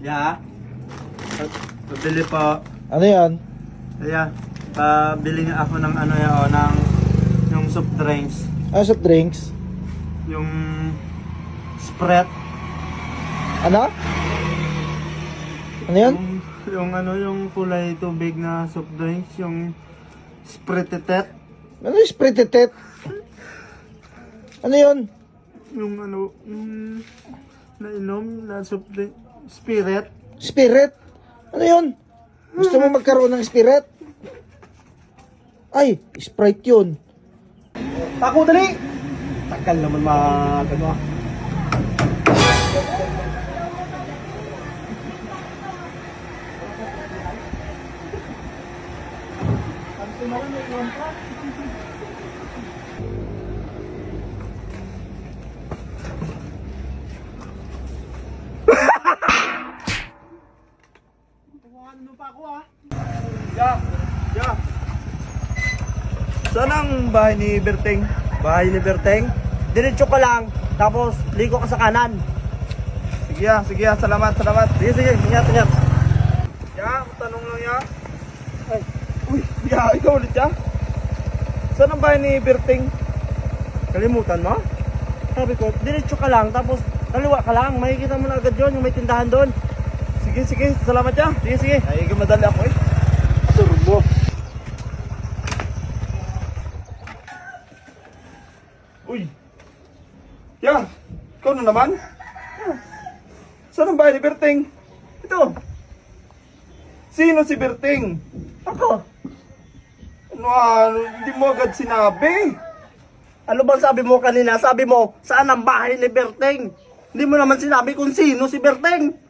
Yeah. Pabili po. Ano yan? Kaya, pabili nga ako ng ano yan, ng yung soft drinks. Soft drinks? Yung Sprite. Ano? Ano yan? Yung kulay tubig na soft drinks, yung Sprite. Ano yung Sprite? Ano yun? Yung nainom na soft drink, Spirit. Spirit? Ano yun? Gusto mo magkaroon ng spirit? Ay, Sprite yun. Tako dali! Takal naman ano. Ano pa ako Ya. Saan ang bahay ni Berteng? Bahay ni Berteng? Diretso ka lang, tapos liko ka sa kanan. Sige ya, salamat. Sige, ingat. Ya, tanong lang ya. Ay, uy, ya, ikaw ulit ya. Saan ang bahay ni Berteng? Kalimutan mo? Sabi ko, diretso ka lang, tapos kaliwa ka lang. Makikita mo na agad yun, yung may tindahan doon. Sige, salamat ya. Sige. Ay, madali ako eh. Turbo. Uy. Ya, ikaw na naman? Saan ang bahay ni Berteng? Ito, Sino si Berteng? ako. Ano, hindi mo agad sinabi. Ano bang sabi mo kanina? Sabi mo, saan ang bahay ni Berteng? Hindi mo naman sinabi kung sino si Berteng.